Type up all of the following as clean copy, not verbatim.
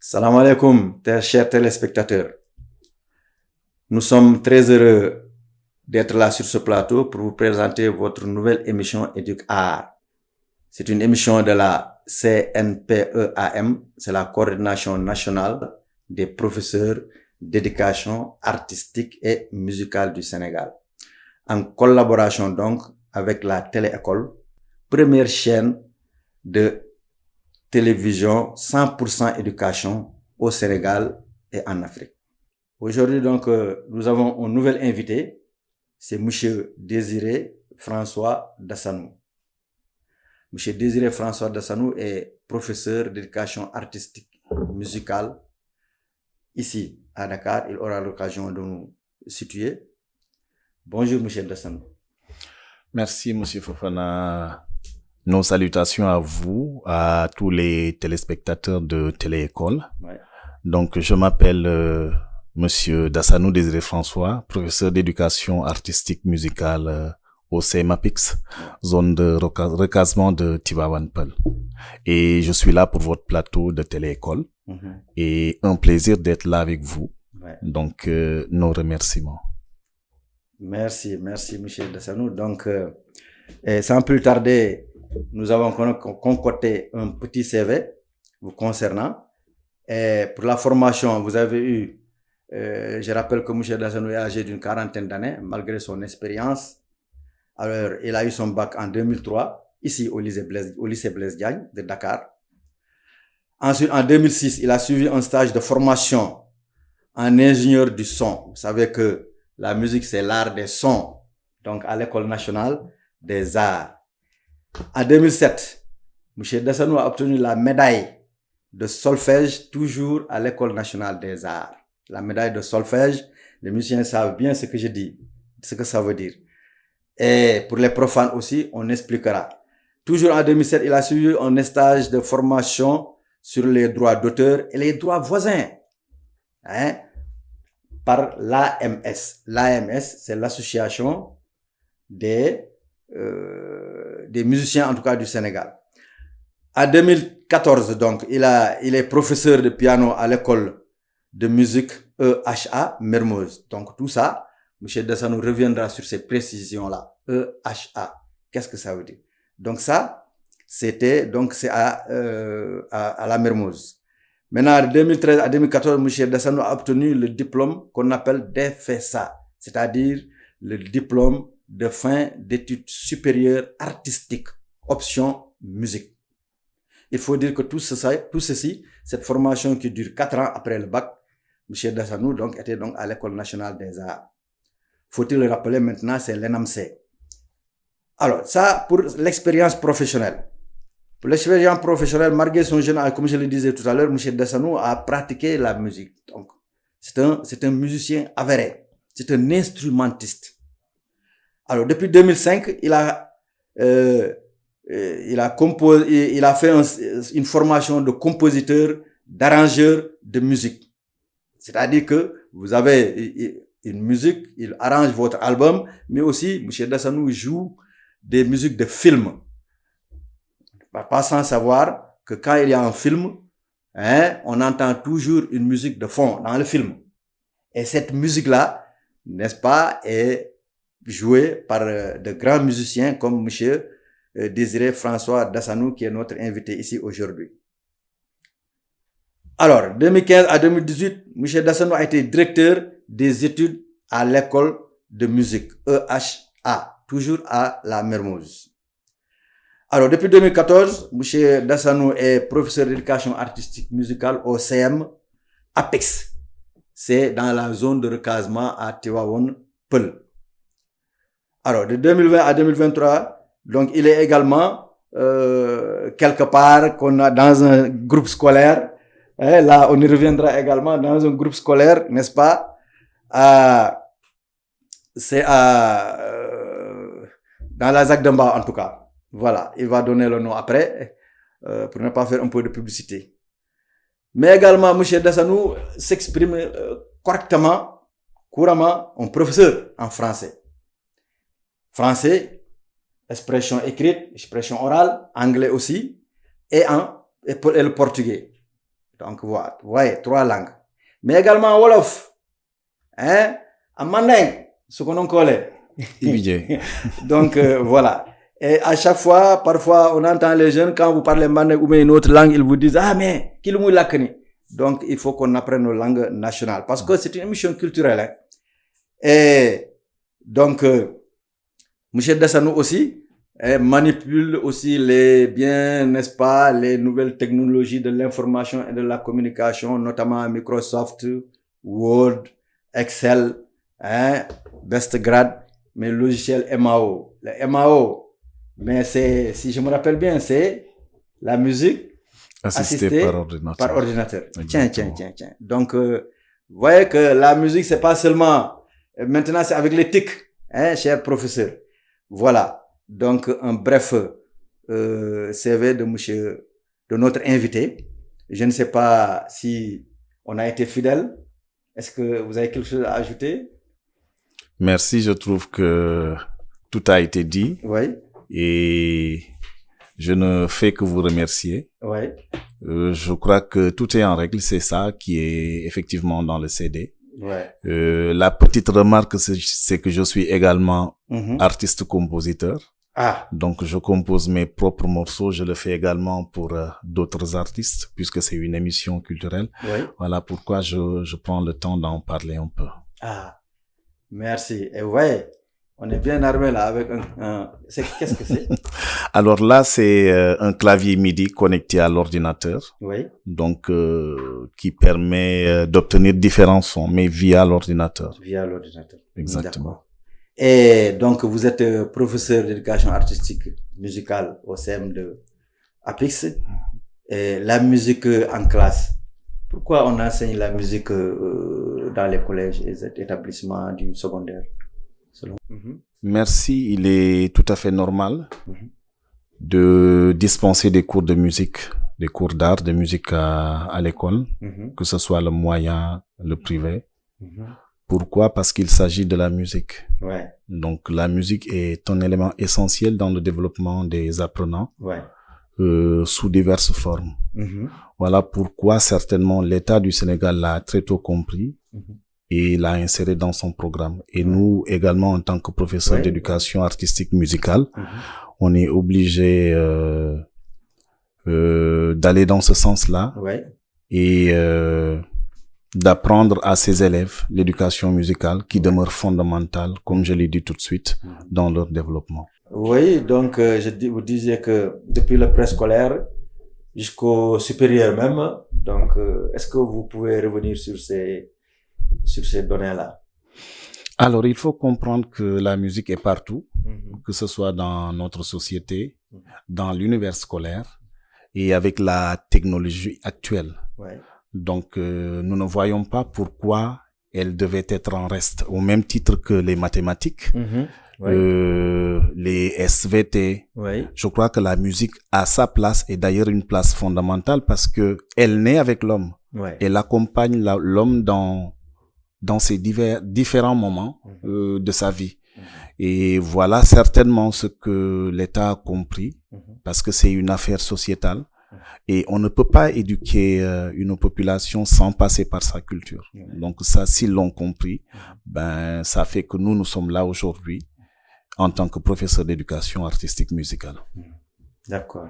Salam alaikum, chers téléspectateurs. Nous sommes très heureux d'être là sur ce plateau pour vous présenter votre nouvelle émission Éduc-Art. C'est une émission de la CNPEAM, c'est la Coordination nationale des professeurs d'éducation artistique et musicale du Sénégal. En collaboration donc avec la Télé-École, première chaîne de télévision 100% éducation au Sénégal et en Afrique. Aujourd'hui donc, nous avons un nouvel invité, c'est Monsieur Désiré François Dassanou. Monsieur Désiré François Dassanou est professeur d'éducation artistique musicale ici à Dakar. Il aura l'occasion de nous situer. Bonjour Monsieur Dassanou. Merci Monsieur Fofana. Nos salutations à vous, à tous les téléspectateurs de Télé-École. Ouais. Donc, je m'appelle Monsieur Dassanou Désiré François, professeur d'éducation artistique musicale au CMAPIX, zone de recasement de Tivaouane Peulh. Et je suis là pour votre plateau de Télé-École. Et un plaisir d'être là avec vous. Ouais. Donc, nos remerciements. Merci Monsieur Dassanou. Donc, sans plus tarder, nous avons concocté un petit CV vous concernant. Et pour la formation, vous avez eu, je rappelle que M. Dassanou est âgé d'une quarantaine d'années, malgré son expérience. Alors, il a eu son bac en 2003, ici au lycée Blaise Diagne de Dakar. Ensuite, en 2006, il a suivi un stage de formation en ingénieur du son. Vous savez que la musique, c'est l'art des sons. Donc, à l'École nationale des arts. En 2007, M. Dassanou a obtenu la médaille de solfège, toujours à l'École nationale des arts. La médaille de solfège, les musiciens savent bien ce que je dis, ce que ça veut dire. Et pour les profanes aussi, on expliquera. Toujours en 2007, il a suivi un stage de formation sur les droits d'auteur et les droits voisins, par l'AMS. L'AMS, c'est l'association des musiciens, en tout cas du Sénégal. En 2014, donc, il est professeur de piano à l'école de musique EHA Mermoz. Donc, tout ça, M. Dassanou reviendra sur ces précisions-là. EHA. Qu'est-ce que ça veut dire? Donc, ça, c'est à la Mermoz. Maintenant, de 2013 à 2014, M. Dassanou a obtenu le diplôme qu'on appelle DFSA, c'est-à-dire le diplôme de fin d'études supérieures artistiques, option musique. Il faut dire que tout ceci, cette formation qui dure 4 ans après le bac, M. Dassanou donc, était donc à l'École nationale des arts. Faut-il le rappeler maintenant, c'est l'ENAMC. Alors, ça pour l'expérience professionnelle. Pour l'expérience professionnelle, malgré son jeune âge, comme je le disais tout à l'heure, M. Dassanou a pratiqué la musique. Donc, c'est un musicien avéré. C'est un instrumentiste. Alors, depuis 2005, il a fait une formation de compositeur, d'arrangeur de musique. C'est-à-dire que vous avez une musique, il arrange votre album, mais aussi, M. Dassanou joue des musiques de films. Pas sans savoir que quand il y a un film, on entend toujours une musique de fond dans le film. Et cette musique-là, n'est-ce pas, est jouée par de grands musiciens comme M. Désiré François Dassanou, qui est notre invité ici aujourd'hui. Alors, 2015 à 2018, M. Dassanou a été directeur des études à l'école de musique, EHA, toujours à la Mermoz. Alors, depuis 2014, M. Dassanou est professeur d'éducation artistique musicale au CM APEX. C'est dans la zone de recasement à Tivaouane Peulh. Alors, de 2020 à 2023, donc il est également quelque part qu'on a dans un groupe scolaire. Là, on y reviendra également dans un groupe scolaire, n'est-ce pas? C'est dans la Zagdamba en tout cas. Voilà, il va donner le nom après pour ne pas faire un peu de publicité. Mais également, M. Dassanou s'exprime correctement, couramment, en professeur en français. Français, expression écrite, expression orale, anglais aussi, et le portugais. Donc, voilà. Ouais, 3 langues. Mais également Wolof. Hein? En manding. Ce qu'on connaît. Donc, voilà. Et à chaque fois, parfois, on entend les jeunes, quand vous parlez manding ou une autre langue, ils vous disent, ah, mais, qu'il mou lakni. Donc, il faut qu'on apprenne nos langues nationales. Parce que c'est une émission culturelle, hein. Et, donc, M. Dassanou aussi, manipule aussi n'est-ce pas, les nouvelles technologies de l'information et de la communication, notamment Microsoft, Word, Excel, hein, Bestgrad, mais le logiciel MAO. Le MAO, mais c'est, si je me rappelle bien, c'est la musique assistée par ordinateur. Tiens. Donc, vous voyez que la musique, c'est pas seulement, maintenant c'est avec les TIC, hein, cher professeur. Voilà. Donc, un bref CV de notre invité. Je ne sais pas si on a été fidèle. Est-ce que vous avez quelque chose à ajouter? Merci, je trouve que tout a été dit. Oui. Et je ne fais que vous remercier. Oui. Je crois que tout est en règle, c'est ça qui est effectivement dans le CD. Ouais. La petite remarque, c'est que je suis également artiste-compositeur. Ah. Donc, je compose mes propres morceaux. Je le fais également pour d'autres artistes, puisque c'est une émission culturelle. Oui. Voilà pourquoi je prends le temps d'en parler un peu. Ah, merci. Et ouais, on est bien armé là avec qu'est-ce que c'est? Alors là, c'est un clavier MIDI connecté à l'ordinateur. Oui. Donc, qui permet d'obtenir différents sons, mais via l'ordinateur. Via l'ordinateur. Exactement. Et donc, vous êtes professeur d'éducation artistique musicale au CM de APIX. Et la musique en classe. Pourquoi on enseigne la musique dans les collèges et les établissements du secondaire? Merci. Il est tout à fait normal de dispenser des cours de musique, des cours d'art, de musique à l'école, que ce soit le moyen, le privé. Pourquoi? Parce qu'il s'agit de la musique. Ouais. Donc, la musique est un élément essentiel dans le développement des apprenants. Ouais. Sous diverses formes. Voilà pourquoi certainement l'État du Sénégal l'a très tôt compris et l'a inséré dans son programme. Et nous également, en tant que professeurs d'éducation artistique musicale, on est obligé d'aller dans ce sens-là et d'apprendre à ses élèves l'éducation musicale qui demeure fondamentale, comme je l'ai dit tout de suite, dans leur développement. Oui, donc vous disiez que depuis le préscolaire jusqu'au supérieur même, donc est-ce que vous pouvez revenir sur ces données-là? Alors, il faut comprendre que la musique est partout, que ce soit dans notre société, dans l'univers scolaire et avec la technologie actuelle. Ouais. Donc, nous ne voyons pas pourquoi elle devait être en reste, au même titre que les mathématiques, les SVT. Je crois que la musique a sa place et d'ailleurs une place fondamentale parce que elle naît avec l'homme. Elle accompagne l'homme dans ses différents moments de sa vie. Et voilà certainement ce que l'État a compris parce que c'est une affaire sociétale. Et on ne peut pas éduquer une population sans passer par sa culture. Donc ça, s'ils l'ont compris, ben ça fait que nous sommes là aujourd'hui en tant que professeur d'éducation artistique musicale. D'accord.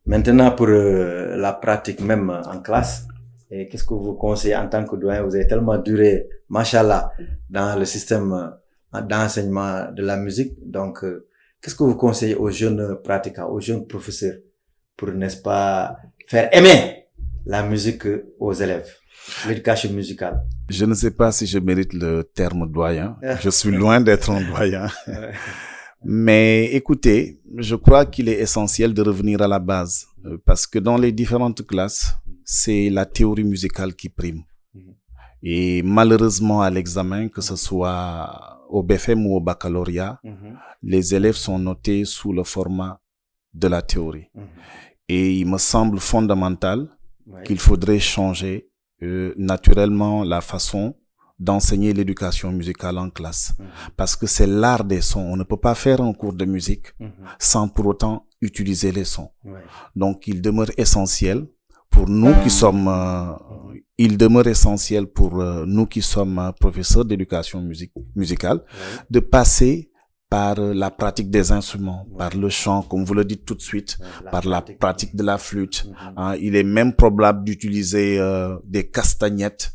Maintenant, pour la pratique même en classe, qu'est-ce que vous conseillez en tant que doyen? Vous avez tellement duré, machallah, dans le système d'enseignement de la musique. Donc, qu'est-ce que vous conseillez aux jeunes pratiquants, aux jeunes professeurs pour, n'est-ce pas, faire aimer la musique aux élèves, l'éducation musicale? Je ne sais pas si je mérite le terme doyen. Je suis loin d'être un doyen. Mais écoutez, je crois qu'il est essentiel de revenir à la base parce que dans les différentes classes, c'est la théorie musicale qui prime. Et malheureusement, à l'examen, que ce soit au BFM ou au baccalauréat, les élèves sont notés sous le format de la théorie. Et il me semble fondamental qu'il faudrait changer naturellement la façon d'enseigner l'éducation musicale en classe. Parce que c'est l'art des sons. On ne peut pas faire un cours de musique sans pour autant utiliser les sons. Donc, il demeure essentiel pour nous qui sommes, il demeure essentiel pour nous qui sommes professeurs d'éducation musicale, de passer par la pratique des instruments, par le chant, comme vous le dites tout de suite, par la pratique de la flûte. Il est même probable d'utiliser des castagnettes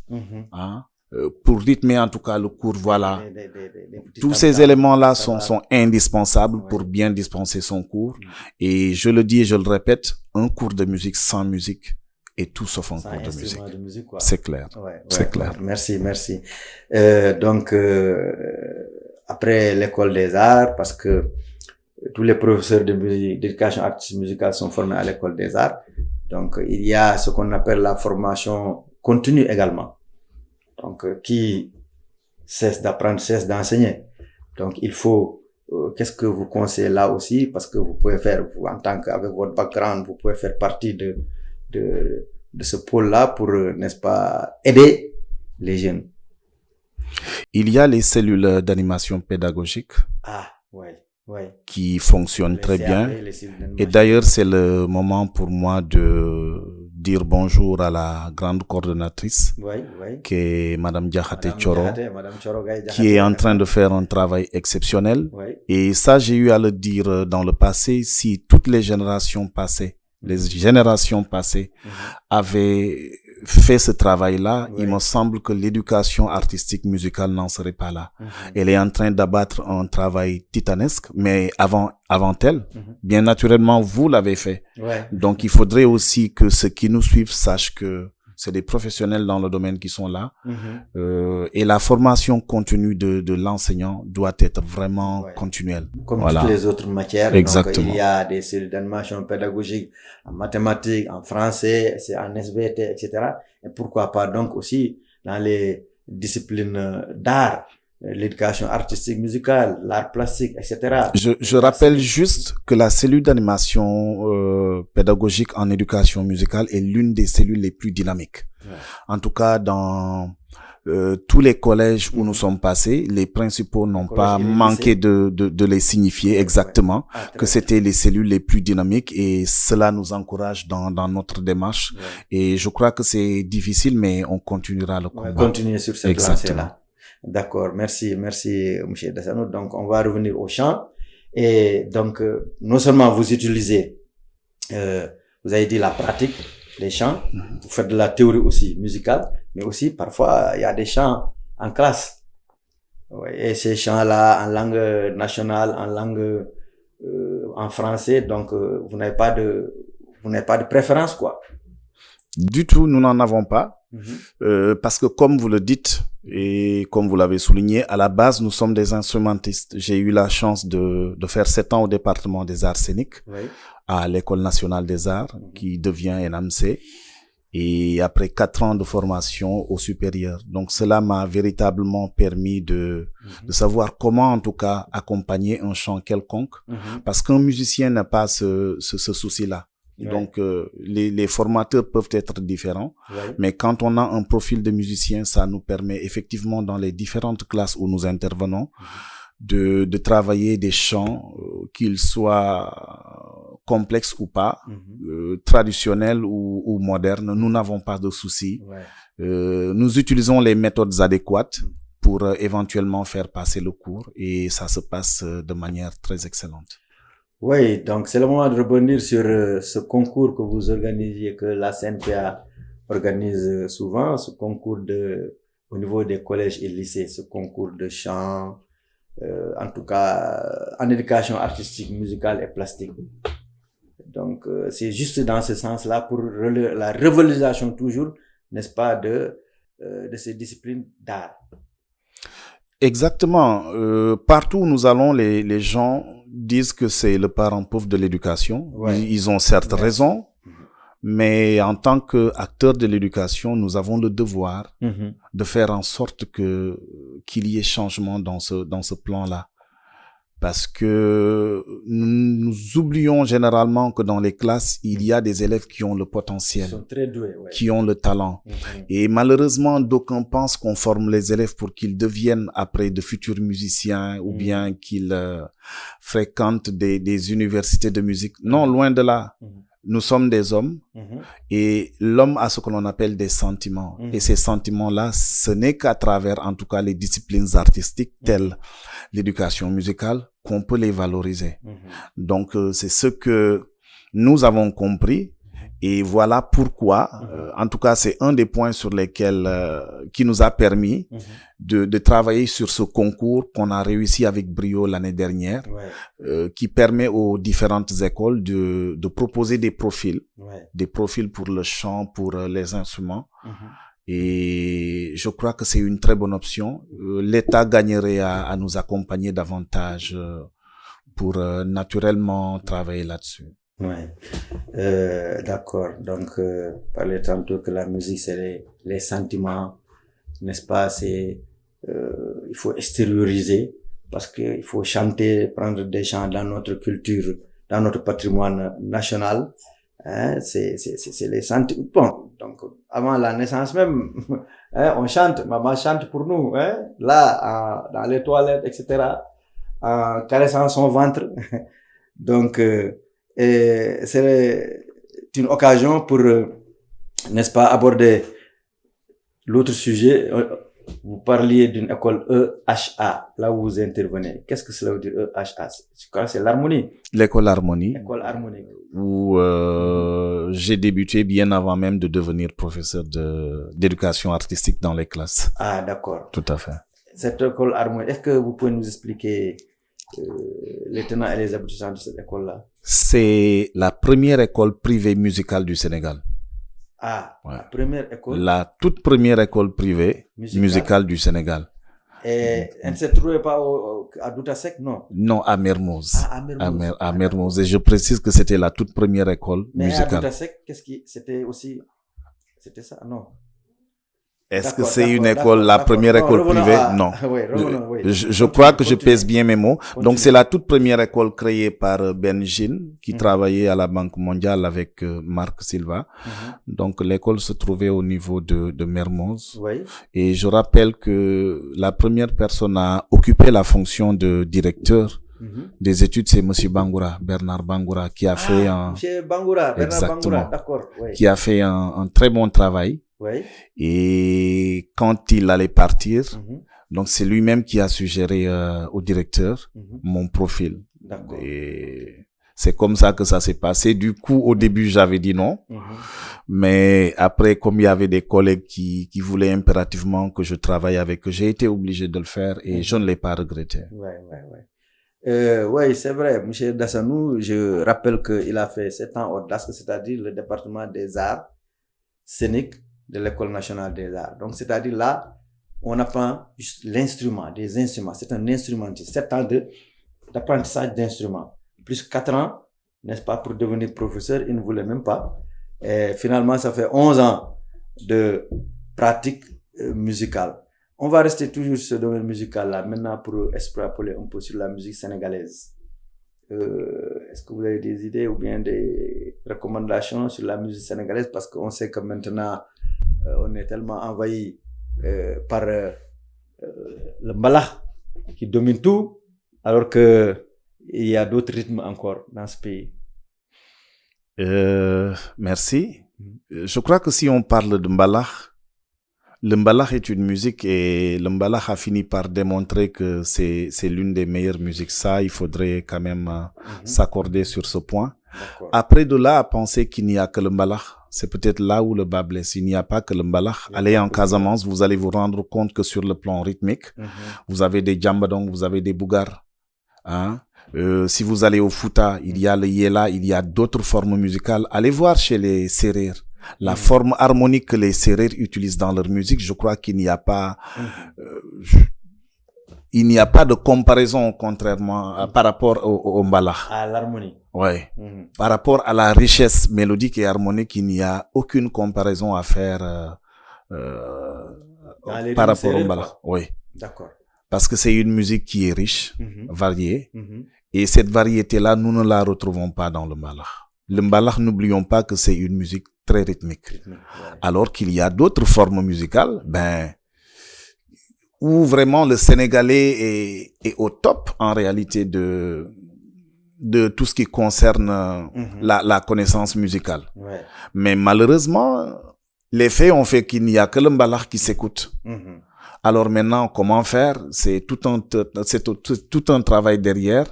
pour rythmer en tout cas le cours. Voilà. Tous ces éléments-là sont indispensables pour bien dispenser son cours. Et je le dis et je le répète, un cours de musique sans musique est tout sauf un cours de musique. C'est clair. C'est clair. Merci. Donc, après l'école des arts, parce que tous les professeurs de musique, d'éducation artistique musicale sont formés à l'école des arts. Donc, il y a ce qu'on appelle la formation continue également. Donc, qui cesse d'apprendre, cesse d'enseigner. Donc, il faut, qu'est-ce que vous conseillez là aussi? Parce que vous pouvez faire, vous, en tant qu'avec votre background, vous pouvez faire partie de ce pôle-là pour, n'est-ce pas, aider les jeunes. Il y a les cellules d'animation pédagogique qui fonctionnent très bien. Et d'ailleurs, c'est le moment pour moi de dire bonjour à la grande coordonnatrice, qui est Madame Diakhaté Thioro, qui est en train de faire un travail exceptionnel. Et ça, j'ai eu à le dire dans le passé, si toutes les générations passées, avaient fait ce travail-là, il me semble que l'éducation artistique musicale n'en serait pas là. Elle est en train d'abattre un travail titanesque, mais avant elle, bien naturellement, vous l'avez fait. Donc, il faudrait aussi que ceux qui nous suivent sachent que c'est des professionnels dans le domaine qui sont là. Et la formation continue de l'enseignant doit être vraiment continuelle. Comme toutes les autres matières. Exactement. Donc, il y a des cellules d'animation pédagogique en mathématiques, en français, c'est en SVT, etc. Et pourquoi pas donc aussi dans les disciplines d'art, l'éducation artistique musicale, l'art plastique, etc. Je rappelle juste que la cellule d'animation pédagogique en éducation musicale est l'une des cellules les plus dynamiques. En tout cas, dans tous les collèges où nous sommes passés, les principaux n'ont pas manqué de les signifier exactement que c'était les cellules les plus dynamiques, et cela nous encourage dans notre démarche. Et je crois que c'est difficile, mais on continuera le combat. On va continuer sur cette lancée-là. D'accord, merci, monsieur Dassanou. Donc, on va revenir au chant. Et donc, non seulement vous utilisez, vous avez dit la pratique, les chants, vous faites de la théorie aussi musicale, mais aussi parfois il y a des chants en classe. Et ces chants-là en langue nationale, en langue en français, donc vous n'avez pas de préférence, quoi. Du tout, nous n'en avons pas. Parce que comme vous le dites et comme vous l'avez souligné, à la base nous sommes des instrumentistes. J'ai eu la chance de faire 7 ans au département des arts scéniques, à l'école nationale des arts, qui devient NAMC, et après 4 ans de formation au supérieur. Donc cela m'a véritablement permis de savoir comment en tout cas accompagner un chant quelconque, parce qu'un musicien n'a pas ce souci-là. Donc, les formateurs peuvent être différents, mais quand on a un profil de musicien, ça nous permet effectivement dans les différentes classes où nous intervenons de travailler des chants, qu'ils soient complexes ou pas, traditionnels ou modernes. Nous n'avons pas de soucis. Nous utilisons les méthodes adéquates pour éventuellement faire passer le cours, et ça se passe de manière très excellente. Oui, donc c'est le moment de rebondir sur ce concours que vous organisez, que la CNPA organise souvent, ce concours au niveau des collèges et lycées, ce concours de chant, en tout cas en éducation artistique, musicale et plastique. Donc c'est juste dans ce sens-là pour la revalorisation toujours, n'est-ce pas, de ces disciplines d'art. Exactement. Partout où nous allons, les gens disent que c'est le parent pauvre de l'éducation. Ils ont certes raison, mais en tant qu'acteurs de l'éducation, nous avons le devoir de faire en sorte qu'il y ait changement dans ce plan-là. Parce que nous oublions généralement que dans les classes, il y a des élèves qui ont le potentiel, ils sont très doués, qui ont le talent. Et malheureusement, d'aucuns pensent qu'on forme les élèves pour qu'ils deviennent après de futurs musiciens ou bien qu'ils fréquentent des universités de musique. Non, loin de là. nous sommes des hommes et l'homme a ce que l'on appelle des sentiments. Et ces sentiments-là, ce n'est qu'à travers, en tout cas, les disciplines artistiques telles l'éducation musicale qu'on peut les valoriser. Donc, c'est ce que nous avons compris. Et voilà pourquoi, en tout cas, c'est un des points sur lesquels, qui nous a permis de travailler sur ce concours qu'on a réussi avec brio l'année dernière, qui permet aux différentes écoles de proposer des profils pour le chant, pour les instruments. Et je crois que c'est une très bonne option. L'État gagnerait à nous accompagner davantage pour naturellement travailler là-dessus. Ouais, d'accord. Donc, parler tantôt que la musique c'est les sentiments, n'est-ce pas? C'est il faut extérioriser parce que il faut chanter, prendre des chants dans notre culture, dans notre patrimoine national. Hein, c'est les sentiments. Bon, donc avant la naissance même, hein, on chante, maman chante pour nous, hein, là, dans les toilettes, etc., en caressant son ventre. Donc et c'est une occasion pour, n'est-ce pas, aborder l'autre sujet. Vous parliez d'une école EHA, là où vous intervenez. Qu'est-ce que cela veut dire EHA? Je crois que c'est l'harmonie. L'école harmonie. École harmonique. Où j'ai débuté bien avant même de devenir professeur d'éducation artistique dans les classes. Ah, d'accord. Tout à fait. Cette école harmonique, est-ce que vous pouvez nous expliquer les tenants et les aboutissants de cette école-là? C'est la première école privée musicale du Sénégal. Ah, ouais. La première école? La toute première école privée musicale du Sénégal. Et elle ne se trouvait pas à Doutasek, non? Non, à Mermoz. Ah, à Mermoz. À Mermoz. Et je précise que c'était la toute première école musicale. Mais à Doutasek, c'était aussi, c'était ça? Non. Est-ce que c'est une école, la première école privée? Non. Oui. Je crois que je pèse bien mes mots. Donc, c'est la toute première école créée par Ben Gine, qui travaillait à la Banque mondiale avec Marc Silva. Donc, l'école se trouvait au niveau de Mermoz. Oui. Et je rappelle que la première personne à occuper la fonction de directeur des études, c'est Monsieur Bangoura, Bernard Bangoura, qui a fait Monsieur Bangoura, Bernard Bangoura, d'accord. Oui. Qui a fait un très bon travail. Oui. Et quand il allait partir, donc c'est lui-même qui a suggéré au directeur mon profil. D'accord. Et c'est comme ça que ça s'est passé. Du coup, au début, j'avais dit non. Mais après, comme il y avait des collègues qui voulaient impérativement que je travaille avec eux, j'ai été obligé de le faire et je ne l'ai pas regretté. Oui, c'est vrai. Monsieur Dassanou, je rappelle qu'il a fait 7 ans au DASC, c'est-à-dire le département des arts scéniques de l'École nationale des arts. Donc, c'est-à-dire là, on apprend juste l'instrument, des instruments. C'est un instrumentiste. 7 ans d'apprentissage d'instruments. Plus 4 ans, n'est-ce pas, pour devenir professeur, il ne voulait même pas. Et finalement, ça fait 11 ans de pratique musicale. On va rester toujours sur ce domaine musical-là, maintenant pour extrapoler un peu sur la musique sénégalaise. Est-ce que vous avez des idées ou bien des recommandations sur la musique sénégalaise? Parce qu'on sait que maintenant, on est tellement envahi par le mbalax qui domine tout, alors que il y a d'autres rythmes encore dans ce pays. Merci. Je crois que si on parle de mbalax, le mbalax est une musique et le mbalax a fini par démontrer que c'est l'une des meilleures musiques. Ça, il faudrait quand même s'accorder sur ce point. Après de là à penser qu'il n'y a que le mbalax, c'est peut-être là où le bas blesse. Il n'y a pas que le mbalax. Allez en Casamance, vous allez vous rendre compte que sur le plan rythmique, vous avez des djambadong, vous avez des bougars. Hein? Si vous allez au Fouta, il y a le yéla, il y a d'autres formes musicales. Allez voir chez les Sérères. La forme harmonique que les Sérères utilisent dans leur musique, je crois qu'il n'y a pas, il n'y a pas de comparaison contrairement par rapport au mbalax. À l'harmonie. Ouais. Par rapport à la richesse mélodique et harmonique, il n'y a aucune comparaison à faire par rapport au mbalax. Oui. D'accord. Parce que c'est une musique qui est riche, variée, et cette variété-là, nous ne la retrouvons pas dans le mbalax. Le mbalax, n'oublions pas que c'est une musique très rythmique. Alors qu'il y a d'autres formes musicales, où vraiment le Sénégalais est au top en réalité de de tout ce qui concerne la connaissance musicale. Ouais. Mais malheureusement, les faits ont fait qu'il n'y a que le mbalakh qui s'écoute. Alors maintenant, comment faire? C'est tout un travail derrière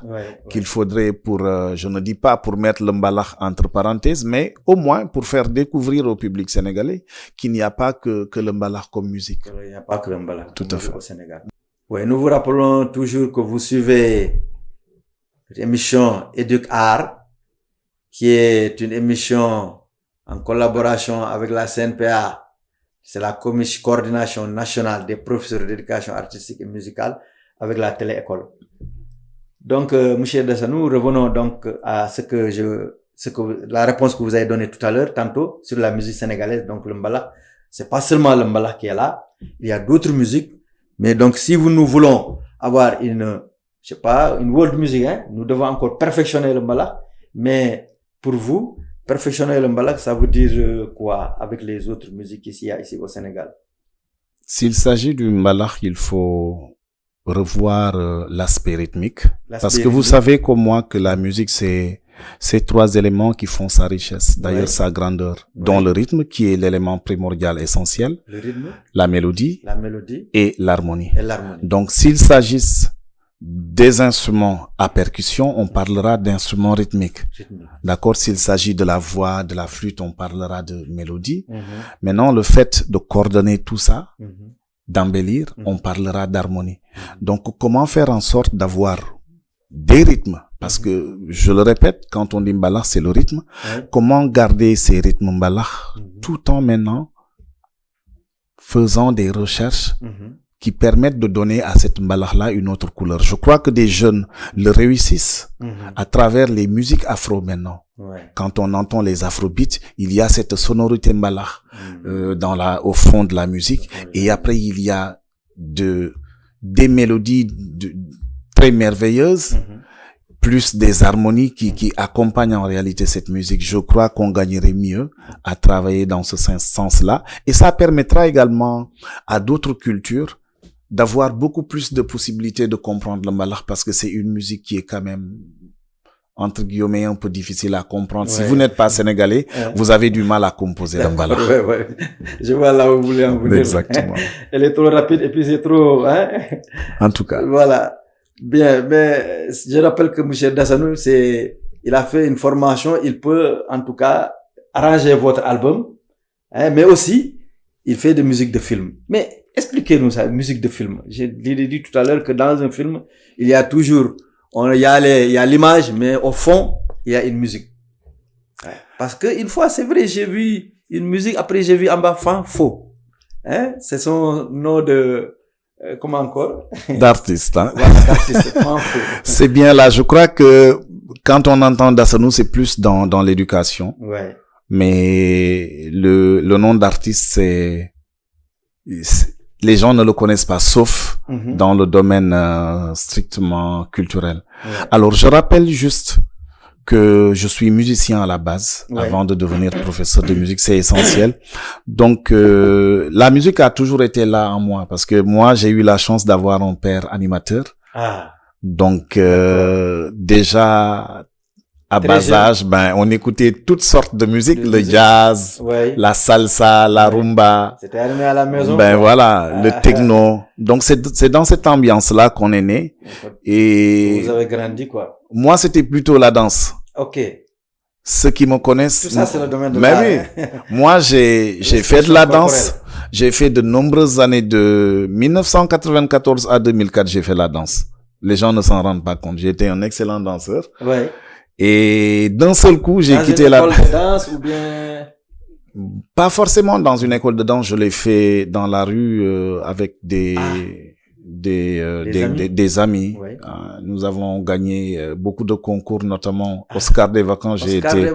qu'il faudrait pour, je ne dis pas pour mettre le mbalakh entre parenthèses, mais au moins pour faire découvrir au public sénégalais qu'il n'y a pas que le mbalakh comme musique. Il n'y a pas que le mbalakh tout à fait au Sénégal. Oui, nous vous rappelons toujours que vous suivez l'émission Éduc Art, qui est une émission en collaboration avec la CNPA. C'est la coordination nationale des professeurs d'éducation artistique et musicale avec la télé-école. Donc, monsieur Dassanou, revenons donc à la réponse que vous avez donnée tout à l'heure, tantôt, sur la musique sénégalaise. Donc, le mbalakh, c'est pas seulement le mbalakh qui est là. Il y a d'autres musiques. Mais donc, si nous voulons avoir une world music, nous devons encore perfectionner le mbalakh. Mais, pour vous, perfectionner le mbalakh, ça veut dire quoi avec les autres musiques ici au Sénégal? S'il s'agit du mbalakh, il faut revoir l'aspect rythmique. Parce que vous savez comme moi que la musique, c'est ces trois éléments qui font sa richesse, d'ailleurs sa grandeur, dont le rythme qui est l'élément primordial essentiel, le rythme, la mélodie et l'harmonie. Donc s'il s'agisse des instruments à percussion, on parlera d'instruments rythmiques. D'accord? S'il s'agit de la voix, de la flûte, on parlera de mélodie. Maintenant, le fait de coordonner tout ça, d'embellir, on parlera d'harmonie. Donc, comment faire en sorte d'avoir des rythmes? Parce que, je le répète, quand on dit mbalakh, c'est le rythme. Comment garder ces rythmes mbalakh tout en maintenant faisant des recherches qui permettent de donner à cette mbalakh-là une autre couleur. Je crois que des jeunes le réussissent à travers les musiques afro maintenant. Quand on entend les afrobeats, il y a cette sonorité mbalakh au fond de la musique. Et après, il y a des mélodies très merveilleuses, plus des harmonies qui accompagnent en réalité cette musique. Je crois qu'on gagnerait mieux à travailler dans ce sens-là. Et ça permettra également à d'autres cultures d'avoir beaucoup plus de possibilités de comprendre le mbalakh, parce que c'est une musique qui est quand même, entre guillemets, un peu difficile à comprendre. Si vous n'êtes pas sénégalais, vous avez du mal à composer le mbalakh. Je vois là où vous voulez en venir. Exactement. Elle est trop rapide et puis c'est trop, En tout cas. Voilà. Bien, mais je rappelle que M. Dassanou, il a fait une formation, il peut, en tout cas, arranger votre album, mais aussi, il fait de musique de film. Mais, expliquez-nous ça, musique de film. J'ai dit tout à l'heure que dans un film, il y a toujours, il y a l'image, mais au fond, il y a une musique. Parce que une fois, c'est vrai, j'ai vu une musique, après j'ai vu en bas Fan Faux. C'est son nom de, comment encore? D'artiste, Voilà, d'artiste, Fan Faux. C'est bien là. Je crois que quand on entend Dassanou, c'est plus dans l'éducation. Mais le nom d'artiste, les gens ne le connaissent pas, sauf dans le domaine strictement culturel. Alors, je rappelle juste que je suis musicien à la base, avant de devenir professeur de musique, c'est essentiel. Donc, la musique a toujours été là en moi, parce que moi, j'ai eu la chance d'avoir un père animateur. Donc, déjà, à bas âge, on écoutait toutes sortes de musique, le jazz, la salsa, la rumba. C'était animé à la maison. Voilà, le techno. Donc c'est dans cette ambiance-là qu'on est né. Et vous avez grandi quoi? Moi, c'était plutôt la danse. Ok. Ceux qui me connaissent. Tout ça, c'est le domaine de l'art. Mais oui. Moi, j'ai fait de la danse. J'ai fait de nombreuses années de 1994 à 2004, j'ai fait la danse. Les gens ne s'en rendent pas compte. J'étais un excellent danseur. Et d'un seul coup, j'ai quitté la école de danse ou bien? Pas forcément dans une école de danse. Je l'ai fait dans la rue avec des amis. Nous avons gagné beaucoup de concours, notamment Oscar des vacances. J'ai été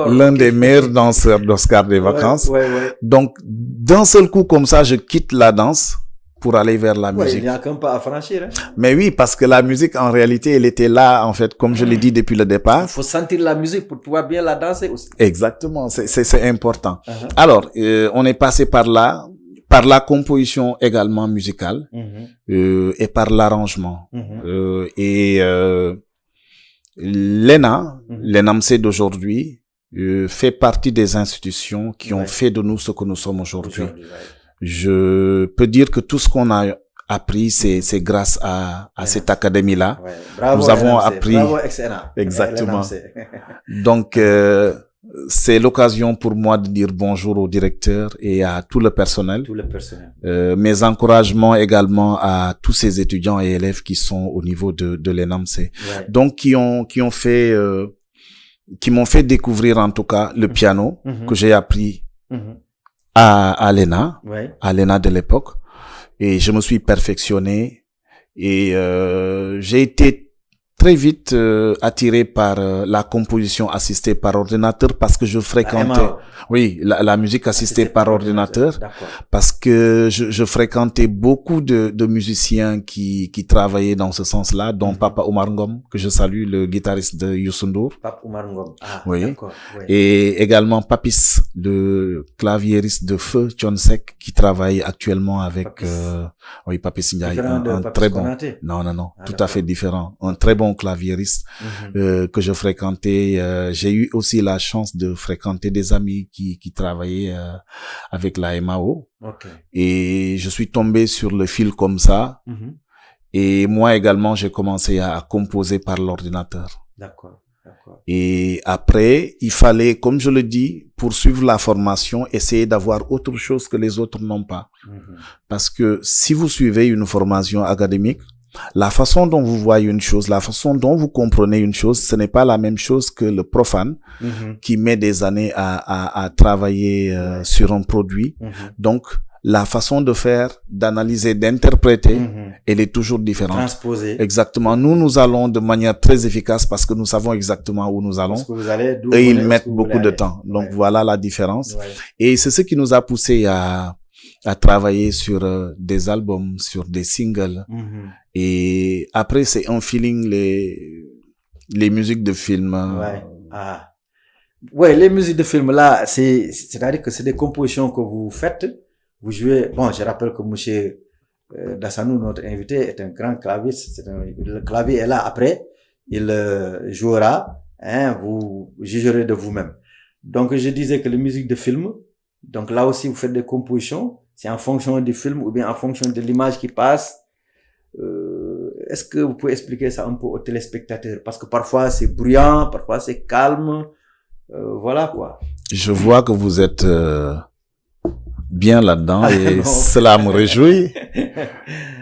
l'un des meilleurs danseurs d'Oscar des vacances. Donc, d'un seul coup, comme ça, je quitte la danse pour aller vers la musique. Il n'y a qu'un pas à franchir. Mais oui, parce que la musique, en réalité, elle était là, en fait, comme je l'ai dit depuis le départ. Il faut sentir la musique pour pouvoir bien la danser aussi. Exactement, c'est important. Alors, on est passé par là, par la composition également musicale, et par l'arrangement. l'ENAMC d'aujourd'hui fait partie des institutions qui ont fait de nous ce que nous sommes aujourd'hui. Je peux dire que tout ce qu'on a appris, c'est grâce à cette académie-là. Bravo, nous avons LMC. appris. Bravo, excellent. Exactement. LMC. Donc, c'est l'occasion pour moi de dire bonjour au directeur et à tout le personnel. Tout le personnel. Mes encouragements également à tous ces étudiants et élèves qui sont au niveau de l'ENAMC. Donc, qui m'ont fait découvrir en tout cas le piano que j'ai appris à l'ENA, à l'ENA de l'époque. Et je me suis perfectionné et j'ai été très vite attiré par la composition assistée par ordinateur parce que je fréquentais la musique assistée par ordinateur parce que je fréquentais beaucoup de musiciens qui travaillaient dans ce sens-là, dont Papa Omar Ngom, que je salue, le guitariste de Youssou N'Dour. Papa Omar Ngom. Oui. Et également Papis, le claviériste de Feu Thionsek, qui travaille actuellement avec Papis Ndiaye, un très bon. Non, tout à fait différent, un très bon claviériste que je fréquentais. J'ai eu aussi la chance de fréquenter des amis qui travaillaient avec la MAO. Et je suis tombé sur le fil comme ça. Et moi également, j'ai commencé à composer par l'ordinateur. D'accord. Et après, il fallait, comme je le dis, poursuivre la formation, essayer d'avoir autre chose que les autres n'ont pas. Parce que si vous suivez une formation académique, la façon dont vous voyez une chose, la façon dont vous comprenez une chose, ce n'est pas la même chose que le profane qui met des années à travailler sur un produit. Donc, la façon de faire, d'analyser, d'interpréter, elle est toujours différente. Transposer. Exactement. Nous allons de manière très efficace parce que nous savons exactement où nous allons. Vous allez, et ils mettent beaucoup de temps. Donc, voilà la différence. Et c'est ce qui nous a poussé à travailler sur des albums, sur des singles. Et après, c'est un feeling, les musiques de film. Les musiques de film, là, c'est-à-dire que c'est des compositions que vous faites. Vous jouez, bon, je rappelle que monsieur Dassanou, notre invité, est un grand claviste. Le clavier est là. Après, il jouera, vous jugerez de vous-même. Donc, je disais que les musiques de film, donc là aussi, vous faites des compositions. C'est en fonction du film ou bien en fonction de l'image qui passe. Est-ce que vous pouvez expliquer ça un peu aux téléspectateurs? Parce que parfois, c'est bruyant, parfois, c'est calme. Voilà, quoi. Je vois que vous êtes bien là-dedans et cela me réjouit.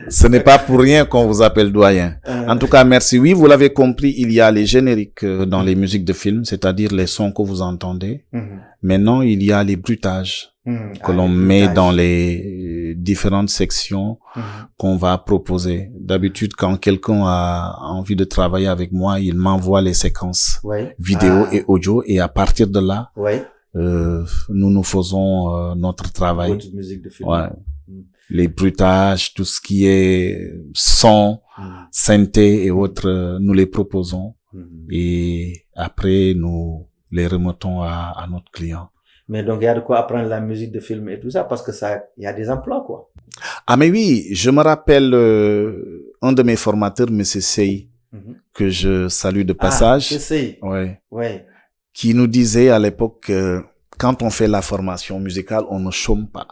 Ce n'est pas pour rien qu'on vous appelle doyen. En tout cas, merci. Oui, vous l'avez compris, il y a les génériques dans les musiques de films, c'est-à-dire les sons que vous entendez. Maintenant, il y a les bruitages que l'on met dans les différentes sections qu'on va proposer. D'habitude, quand quelqu'un a envie de travailler avec moi, il m'envoie les séquences vidéo et audio et à partir de là, nous faisons notre travail. Votre musique de film. Les bruitages, tout ce qui est son, synthé et autres, nous les proposons. Et après, nous les remettons à notre client. Mais donc, il y a de quoi apprendre la musique de film et tout ça, parce que il y a des emplois, quoi. Ah, mais oui, je me rappelle, un de mes formateurs, M. Sey, que je salue de passage. Sey. Qui nous disait à l'époque, quand on fait la formation musicale, on ne chôme pas.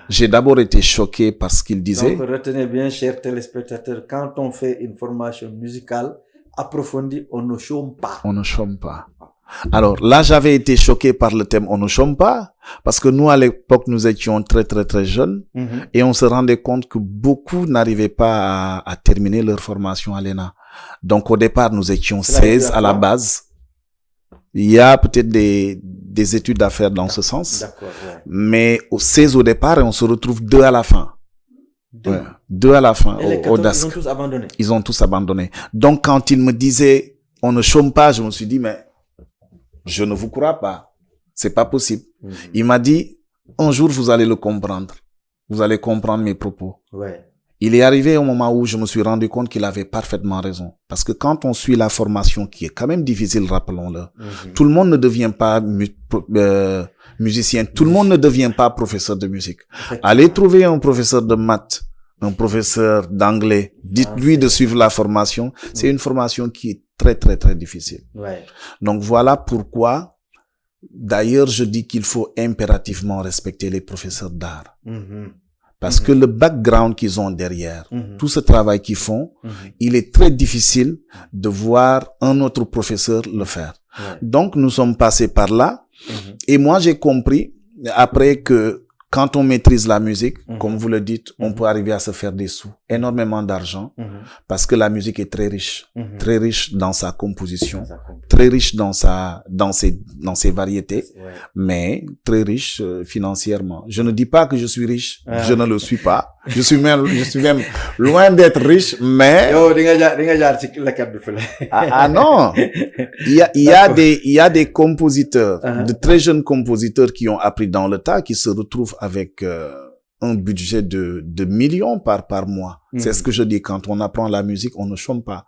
J'ai d'abord été choqué par ce qu'il disait. Donc, retenez bien, chers téléspectateurs, quand on fait une formation musicale approfondie, on ne chôme pas. On ne chôme pas. Alors là, j'avais été choqué par le thème on ne chôme pas, parce que nous, à l'époque, nous étions très, très, très jeunes, et on se rendait compte que beaucoup n'arrivaient pas à terminer leur formation à l'ENA. Donc au départ, nous étions 16 à la base. Il y a peut-être des études à faire dans ce sens. Mais 16 au départ et on se retrouve 2 à la fin. 2 à la fin. Et les 14, ils ont tous abandonné. Ils ont tous abandonné. Donc quand il me disait on ne chôme pas, je me suis dit mais je ne vous crois pas. C'est pas possible. Il m'a dit un jour vous allez le comprendre. Vous allez comprendre mes propos. Il est arrivé au moment où je me suis rendu compte qu'il avait parfaitement raison. Parce que quand on suit la formation, qui est quand même difficile, rappelons-le, tout le monde ne devient pas musicien, tout le monde ne devient pas professeur de musique. Allez trouver un professeur de maths un professeur d'anglais, dites-lui de suivre la formation. C'est une formation qui est très, très, très difficile. Ouais. Donc voilà pourquoi, d'ailleurs, je dis qu'il faut impérativement respecter les professeurs d'art. Parce que le background qu'ils ont derrière, tout ce travail qu'ils font, il est très difficile de voir un autre professeur le faire. Ouais. Donc, nous sommes passés par là. Et moi, j'ai compris, après que quand on maîtrise la musique, comme vous le dites, on peut arriver à se faire des sous, énormément d'argent, parce que la musique est très riche dans sa composition, très riche dans ses variétés, mais très riche financièrement. Je ne dis pas que je suis riche, je ne le suis pas. Je suis même loin d'être riche, mais ah non, il y a des compositeurs, de très jeunes compositeurs qui ont appris dans le tas, qui se retrouvent avec un budget de millions par mois. C'est ce que je dis, quand on apprend la musique, on ne chôme pas.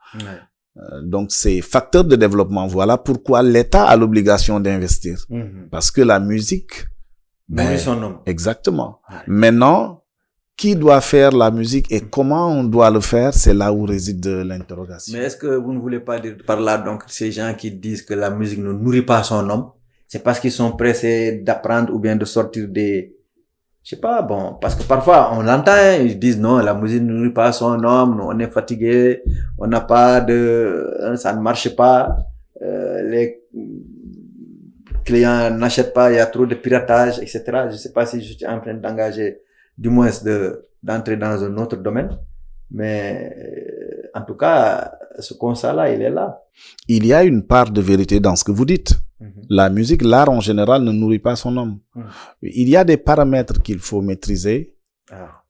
Donc c'est facteur de développement. Voilà pourquoi l'État a l'obligation d'investir, parce que la musique, nourrit son homme. Exactement. Maintenant, qui doit faire la musique et comment on doit le faire, c'est là où réside l'interrogation. Mais est-ce que vous ne voulez pas dire par là, donc, ces gens qui disent que la musique ne nourrit pas son homme, c'est parce qu'ils sont pressés d'apprendre ou bien de sortir des, je sais pas, bon, parce que parfois, on l'entend, ils disent non, la musique ne nourrit pas son homme, on est fatigué, on n'a pas ça ne marche pas, les clients n'achètent pas, il y a trop de piratage, etc. Je sais pas si je suis en train d'engager, du moins d'entrer dans un autre domaine. Mais en tout cas, ce constat-là, il est là. Il y a une part de vérité dans ce que vous dites. La musique, l'art en général ne nourrit pas son homme. Il y a des paramètres qu'il faut maîtriser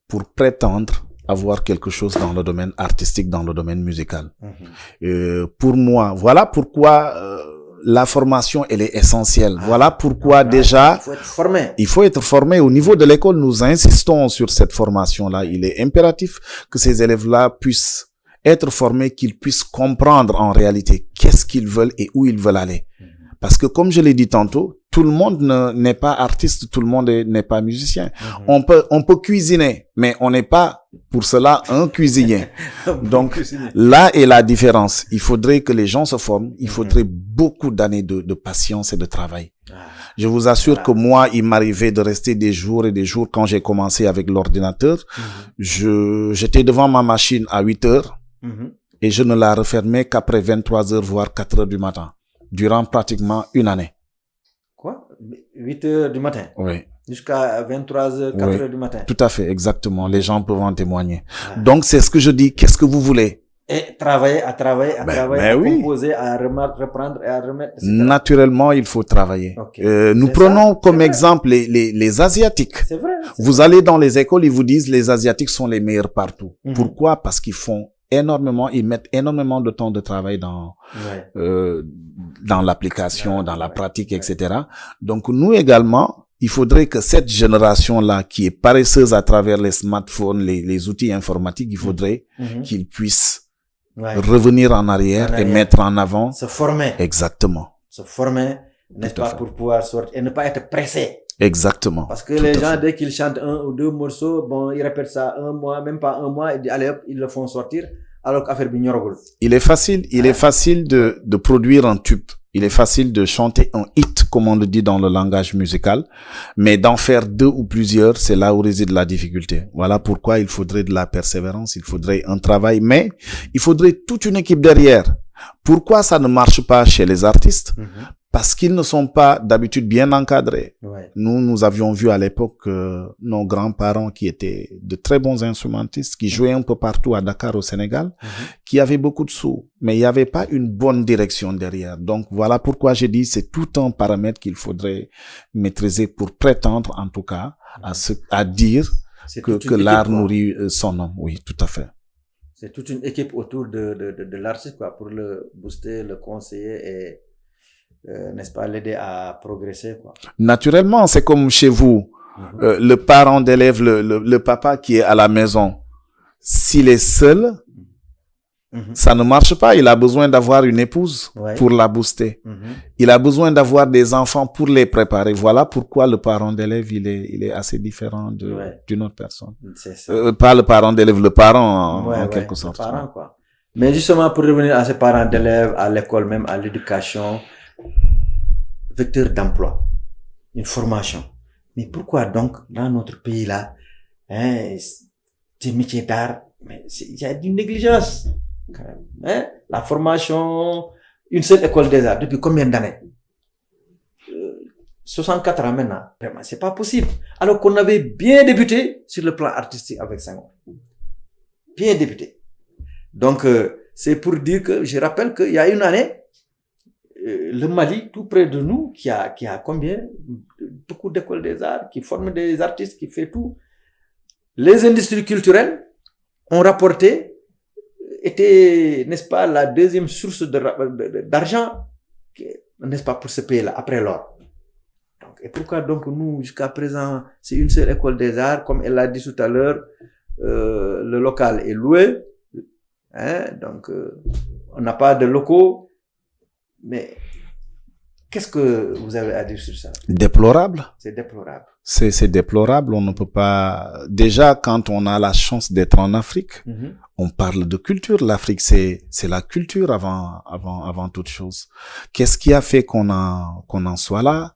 pour prétendre avoir quelque chose dans le domaine artistique, dans le domaine musical. Pour moi, voilà pourquoi la formation, elle est essentielle. Voilà pourquoi déjà, il faut être formé. Au niveau de l'école, nous insistons sur cette formation-là. Il est impératif que ces élèves-là puissent être formés, qu'ils puissent comprendre en réalité qu'est-ce qu'ils veulent et où ils veulent aller. Parce que comme je l'ai dit tantôt, tout le monde n'est pas artiste, tout le monde n'est pas musicien. On peut cuisiner, mais on n'est pas pour cela un cuisinier. Donc là est la différence. Il faudrait que les gens se forment. Il faudrait beaucoup d'années de patience et de travail. Je vous assure que moi, il m'arrivait de rester des jours et des jours quand j'ai commencé avec l'ordinateur. J'étais devant ma machine à 8 heures et je ne la refermais qu'après 23 heures, voire 4 heures du matin, durant pratiquement une année. Quoi? 8 heures du matin? Oui. Jusqu'à 23 heures, 4 heures du matin? Tout à fait, exactement. Les gens peuvent en témoigner. Donc, c'est ce que je dis. Qu'est-ce que vous voulez? Et travailler, à composer, à reprendre et à remettre, etc. Naturellement, il faut travailler. Nous prenons comme exemple les Asiatiques. C'est vrai. Vous allez dans les écoles, ils vous disent les Asiatiques sont les meilleurs partout. Pourquoi? Parce qu'ils font énormément, ils mettent énormément de temps de travail dans l'application, dans la pratique, etc. Donc, nous également, il faudrait que cette génération-là, qui est paresseuse à travers les smartphones, les outils informatiques, il faudrait qu'ils puissent revenir en arrière et mettre en avant. Se former. Exactement. Se former, n'est-ce pas, pour pouvoir sortir et ne pas être pressé. Exactement. Parce que les gens, dès qu'ils chantent un ou deux morceaux, bon, ils répètent ça un mois, même pas un mois, et disent, allez hop, ils le font sortir, alors qu'affaire bignorogol. Il est facile de produire un tube. Il est facile de chanter un hit, comme on le dit dans le langage musical, mais d'en faire 2 ou plusieurs, c'est là où réside la difficulté. Voilà pourquoi il faudrait de la persévérance, il faudrait un travail, mais il faudrait toute une équipe derrière. Pourquoi ça ne marche pas chez les artistes? Parce qu'ils ne sont pas d'habitude bien encadrés. Nous avions vu à l'époque nos grands-parents qui étaient de très bons instrumentistes, qui jouaient un peu partout à Dakar au Sénégal, qui avaient beaucoup de sous, mais il n'y avait pas une bonne direction derrière. Donc voilà pourquoi j'ai dit c'est tout un paramètre qu'il faudrait maîtriser pour prétendre en tout cas à dire que l'art nourrit son homme. Oui, tout à fait. C'est toute une équipe autour de l'artiste, quoi, pour le booster, le conseiller et n'est-ce pas, l'aider à progresser, quoi. Naturellement, c'est comme chez vous, le parent d'élève, le papa qui est à la maison, s'il est seul, Ça ne marche pas. Il a besoin d'avoir une épouse Ouais. pour la booster. Il a besoin d'avoir des enfants pour les préparer. Voilà pourquoi le parent d'élève, il est assez différent Ouais. d'une autre personne. C'est ça. Pas le parent d'élève, le parent Ouais, en quelque le sorte. parent, quoi. Mais justement, pour revenir à ces parents d'élèves, à l'école même, à l'éducation, vecteur d'emploi, une formation. Mais pourquoi donc, dans notre pays-là, ces métiers d'art, mais il y a une négligence, quand même, la formation, une seule école des arts, depuis combien d'années? 64 ans maintenant. Vraiment, c'est pas possible. Alors qu'on avait bien débuté sur le plan artistique avec Senghor. Bien débuté. Donc, c'est pour dire que, je rappelle qu'il y a une année, le Mali, tout près de nous, qui a combien? Beaucoup d'écoles des arts, qui forment des artistes, qui fait tout. Les industries culturelles ont rapporté, était, n'est-ce pas, la deuxième source d'argent, n'est-ce pas, pour ce pays-là, après l'or. Donc, et pourquoi donc nous, jusqu'à présent, c'est une seule école des arts, comme elle l'a dit tout à l'heure, le local est loué, donc on n'a pas de locaux, mais qu'est-ce que vous avez à dire sur ça? Déplorable. C'est déplorable. C'est déplorable. On ne peut pas. Déjà, quand on a la chance d'être en Afrique, on parle de culture. L'Afrique, c'est la culture avant toute chose. Qu'est-ce qui a fait qu'on en soit là?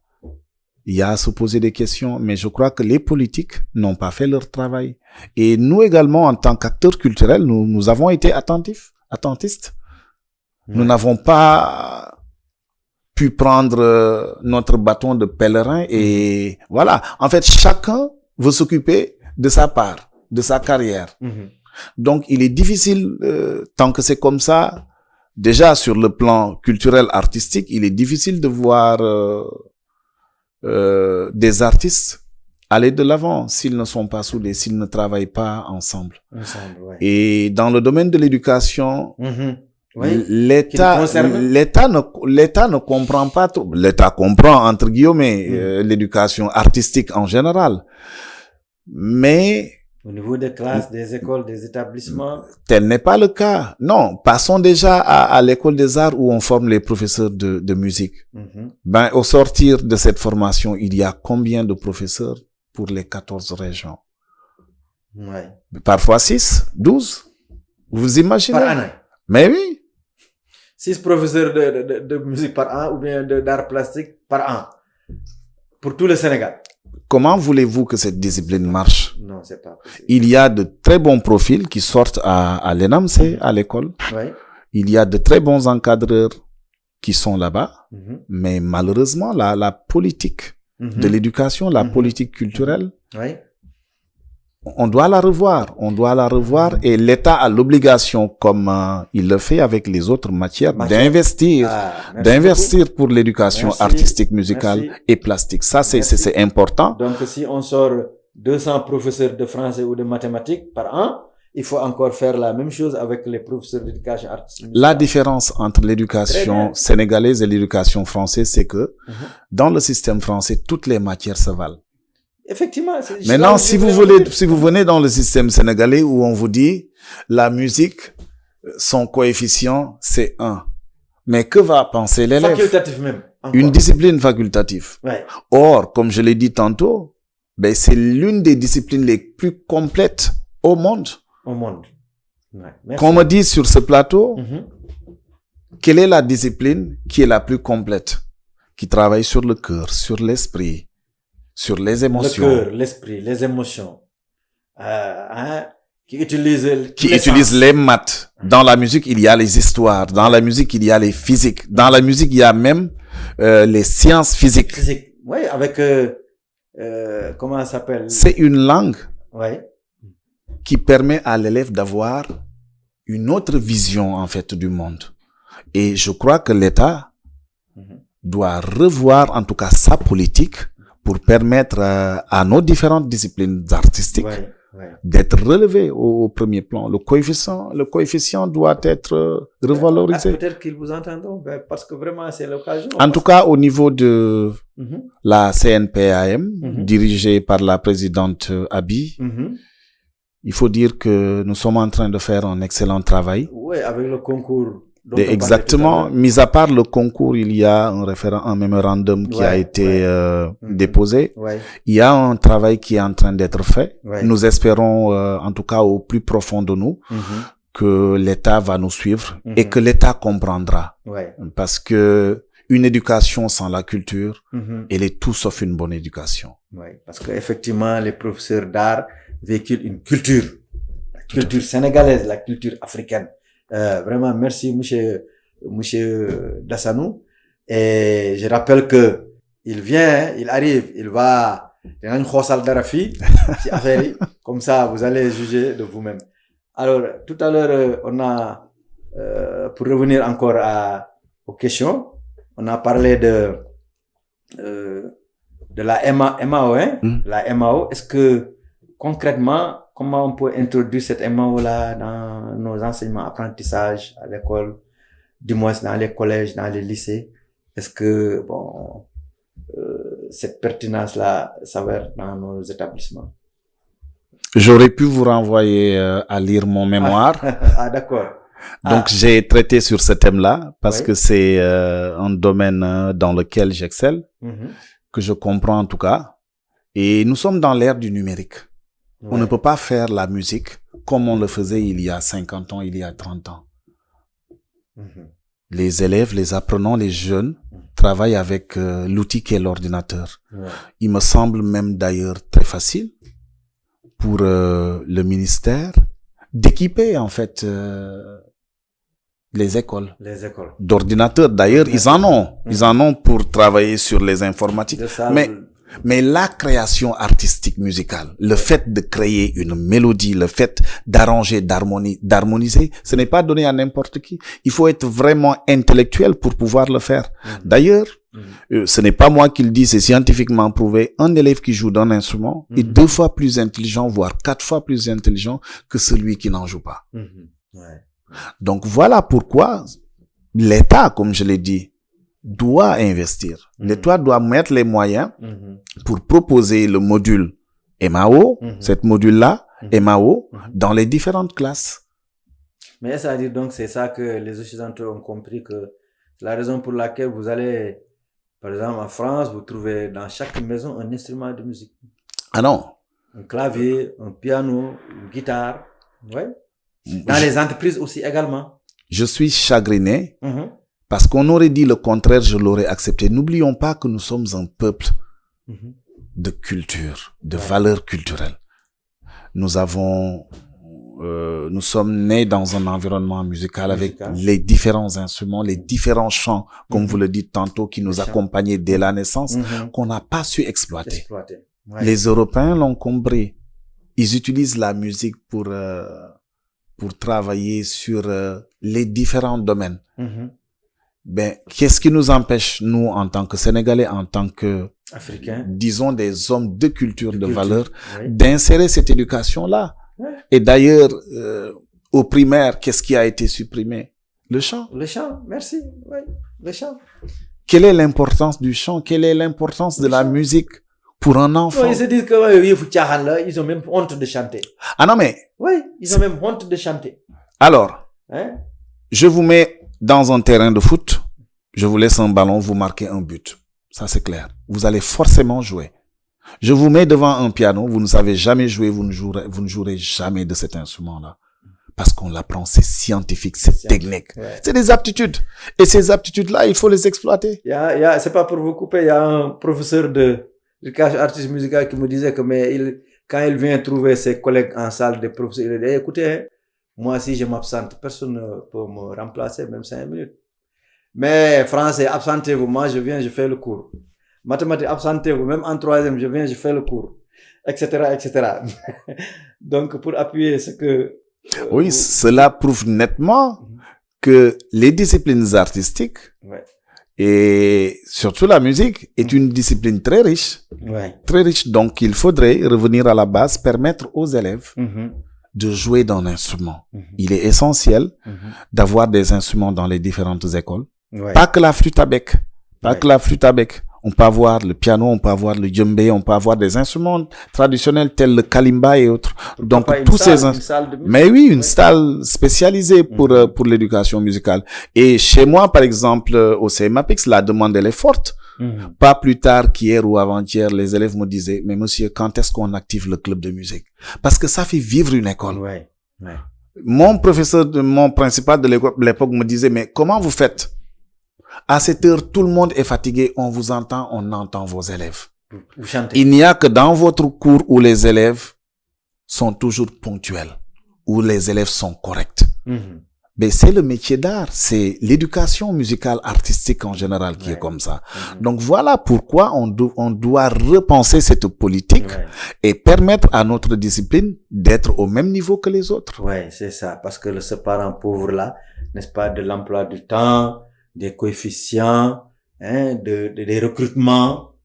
Il y a à se poser des questions, mais je crois que les politiques n'ont pas fait leur travail. Et nous également, en tant qu'acteurs culturels, nous avons été attentistes. Nous n'avons pas pu prendre notre bâton de pèlerin et voilà. En fait, chacun veut s'occuper de sa part, de sa carrière. Donc, il est difficile, tant que c'est comme ça, déjà sur le plan culturel, artistique, il est difficile de voir des artistes aller de l'avant s'ils ne sont pas soudés, s'ils ne travaillent pas ensemble. Ouais. Et dans le domaine de l'éducation, oui, l'État ne comprend pas trop. L'État comprend, entre guillemets, l'éducation artistique en général. Mais au niveau des classes, des écoles, des établissements, tel n'est pas le cas. Non, passons déjà à l'école des arts où on forme les professeurs de musique. Ben, au sortir de cette formation, il y a combien de professeurs pour les 14 régions? Ouais. Parfois 6, 12. Vous imaginez? Par année. Mais oui. 6 professeurs de musique par an ou bien d'art plastique par an. Pour tout le Sénégal. Comment voulez-vous que cette discipline marche? Non, c'est pas possible. Il y a de très bons profils qui sortent à l'ENAMC, à l'école. Oui. Il y a de très bons encadreurs qui sont là-bas. Mais malheureusement, la politique de l'éducation, la politique culturelle, oui, on doit la revoir. On doit la revoir et l'État a l'obligation, comme il le fait avec les autres matières, d'investir pour l'éducation artistique, musicale et plastique. Ça, c'est important. Donc, si on sort 200 professeurs de français ou de mathématiques par an, il faut encore faire la même chose avec les professeurs d'éducation artistique. La différence entre l'éducation sénégalaise et l'éducation française, c'est que dans le système français, toutes les matières se valent. Effectivement. Maintenant, si vous venez dans le système sénégalais où on vous dit la musique, son coefficient, c'est 1. Mais que va penser l'élève? Facultatif même. Encore. Une discipline facultative. Ouais. Or, comme je l'ai dit tantôt, ben, c'est l'une des disciplines les plus complètes au monde. Au monde. Ouais. Qu'on me dise sur ce plateau, quelle est la discipline qui est la plus complète? Qui travaille sur le cœur, sur l'esprit, sur les émotions. Le cœur, l'esprit, les émotions. Qui utilise les maths. Dans la musique, il y a les histoires. Dans la musique, il y a les physiques. Dans la musique, il y a même les sciences physiques. Oui, avec comment ça s'appelle? C'est une langue ouais, qui permet à l'élève d'avoir une autre vision en fait du monde. Et je crois que l'État doit revoir en tout cas sa politique pour permettre à nos différentes disciplines artistiques d'être relevées au premier plan. Le coefficient doit être revalorisé. Peut-être qu'ils vous entendront, parce que vraiment c'est l'occasion. En tout cas, au niveau de la CNPAM, dirigée par la présidente Abi, il faut dire que nous sommes en train de faire un excellent travail. Oui, avec le concours. Exactement. Mis à part le concours, il y a un mémorandum qui a été déposé. Ouais. Il y a un travail qui est en train d'être fait. Ouais. Nous espérons, en tout cas au plus profond de nous, que l'État va nous suivre et que l'État comprendra. Ouais. Parce que une éducation sans la culture, elle est tout sauf une bonne éducation. Ouais. Parce qu'effectivement, les professeurs d'art véhiculent une culture. La culture sénégalaise, la culture africaine. Vraiment, merci, monsieur Dassanou. Et je rappelle que il arrive, il va, comme ça, vous allez juger de vous-même. Alors, tout à l'heure, on a, pour revenir encore aux questions, on a parlé de la MAO, hein? La MAO. Est-ce que, concrètement, comment on peut introduire cette MAO-là dans nos enseignements, apprentissages à l'école, du moins dans les collèges, dans les lycées? Est-ce que, bon, cette pertinence-là s'avère dans nos établissements? J'aurais pu vous renvoyer à lire mon mémoire. Ah, d'accord. Donc, j'ai traité sur ce thème-là parce que c'est un domaine dans lequel j'excelle, que je comprends en tout cas. Et nous sommes dans l'ère du numérique. On ne peut pas faire la musique comme on le faisait il y a 50 ans, il y a 30 ans. Les élèves, les apprenants, les jeunes travaillent avec l'outil qu'est l'ordinateur. Il me semble même d'ailleurs très facile pour le ministère d'équiper en fait les écoles. Les écoles. D'ordinateurs d'ailleurs, ils en ont. Ils en ont pour travailler sur les informatiques. Mais la création artistique musicale, le fait de créer une mélodie, le fait d'arranger, d'harmoniser, ce n'est pas donné à n'importe qui. Il faut être vraiment intellectuel pour pouvoir le faire. D'ailleurs, ce n'est pas moi qui le dis, c'est scientifiquement prouvé. Un élève qui joue d'un instrument est 2 fois plus intelligent, voire 4 fois plus intelligent que celui qui n'en joue pas. Donc voilà pourquoi l'État, comme je l'ai dit, doit investir. L'État doit mettre les moyens pour proposer le module MAO, cette module-là, MAO, dans les différentes classes. Mais ça veut dire donc c'est ça que les Occidentaux ont compris, que c'est la raison pour laquelle vous allez, par exemple en France, vous trouvez dans chaque maison un instrument de musique. Ah non. Un clavier, un piano, une guitare. Ouais. Dans les entreprises aussi également. Je suis chagriné. Parce qu'on aurait dit le contraire, je l'aurais accepté. N'oublions pas que nous sommes un peuple de culture, de valeurs culturelles. Nous sommes nés dans un environnement musical avec les différents instruments, les différents chants, comme vous le dites tantôt, qui nous accompagnaient dès la naissance, qu'on n'a pas su exploiter. Les Européens l'ont compris. Ils utilisent la musique pour travailler sur les différents domaines. Ben, qu'est-ce qui nous empêche, nous, en tant que Sénégalais, en tant que Africains, disons des hommes de culture, de valeur, d'insérer cette éducation-là? Et d'ailleurs, au primaire, qu'est-ce qui a été supprimé? Le chant. Le chant, merci. Le chant. Quelle est l'importance du chant? Quelle est l'importance de la musique pour un enfant? Ils se disent que ils ont même honte de chanter. Ah non, mais... Oui, ils ont même honte de chanter. Alors, je vous mets dans un terrain de foot, je vous laisse un ballon, vous marquez un but. Ça, c'est clair. Vous allez forcément jouer. Je vous mets devant un piano, vous ne savez jamais jouer, vous ne jouerez jamais de cet instrument-là. Parce qu'on l'apprend, c'est scientifique, c'est technique. C'est des aptitudes. Et ces aptitudes-là, il faut les exploiter. C'est pas pour vous couper, il y a un professeur d'éducation artistique musicale qui me disait que, quand il vient trouver ses collègues en salle de professeurs, il dit, écoutez, moi, si je m'absente, personne ne peut me remplacer, même 5 minutes. Mais français, absentez-vous. Moi, je viens, je fais le cours. Mathématiques, absentez-vous. Même en 3e, je viens, je fais le cours. Etc., etc. Donc, pour appuyer ce que... oui, cela prouve nettement que les disciplines artistiques, et surtout la musique, est une discipline très riche. Très riche. Donc, il faudrait revenir à la base, permettre aux élèves de jouer d'un instrument. Il est essentiel d'avoir des instruments dans les différentes écoles. Pas que la flûte à bec. Pas que la flûte à bec. On peut avoir le piano, on peut avoir le djembé, on peut avoir des instruments traditionnels tels le kalimba et autres. Donc tous ces instruments. Mais oui, une salle spécialisée pour l'éducation musicale. Et chez moi, par exemple, au CMAPIX, la demande elle est forte. Pas plus tard qu'hier ou avant-hier, les élèves me disaient, mais monsieur, quand est-ce qu'on active le club de musique? Parce que ça fait vivre une école. Mon principal de l'époque me disait, mais comment vous faites? À cette heure, tout le monde est fatigué, on vous entend, on entend vos élèves. Vous chantez. Il n'y a que dans votre cours où les élèves sont toujours ponctuels, où les élèves sont corrects. Mais c'est le métier d'art, c'est l'éducation musicale artistique en général qui est comme ça. Donc voilà pourquoi on doit repenser cette politique et permettre à notre discipline d'être au même niveau que les autres. Ouais, c'est ça, parce que ce parent pauvre là, n'est-ce pas, de l'emploi du temps, des coefficients, hein, des recrutements,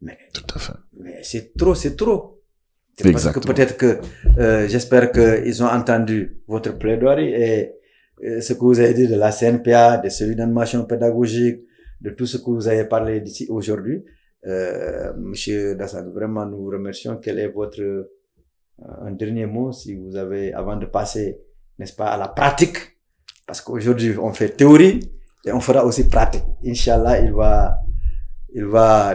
mais tout à fait. Mais c'est trop. Exactement. Parce que peut-être que j'espère que ils ont entendu votre plaidoirie et ce que vous avez dit de la CNPA, de celui d'animation pédagogique, de tout ce que vous avez parlé d'ici aujourd'hui. Monsieur Dassanou, vraiment nous vous remercions. Quel est votre un dernier mot si vous avez, avant de passer, n'est-ce pas, à la pratique, parce qu'aujourd'hui on fait théorie et on fera aussi pratique. Inch'Allah, il va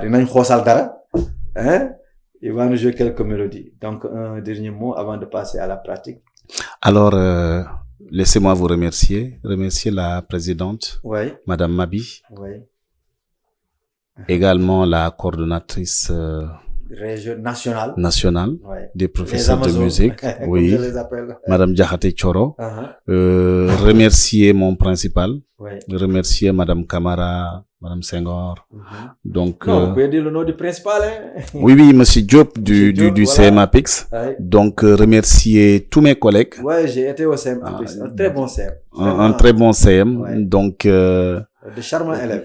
nous jouer quelques mélodies. Donc un dernier mot avant de passer à la pratique. Alors laissez-moi vous remercier la présidente, Madame Mabi, également la coordonnatrice nationale des professeurs de musique, oui, Madame Diakhaté Choro, remercier mon principal, remercier Madame Camara, Madame Senghor. Donc, non, vous pouvez dire le nom du principal, hein? Oui, Monsieur Diop du CMAPIX. Donc, remercier tous mes collègues. Ouais, j'ai été au CMAPIX. Un très bon CM. Un très bon CM. Donc, de charmants élèves.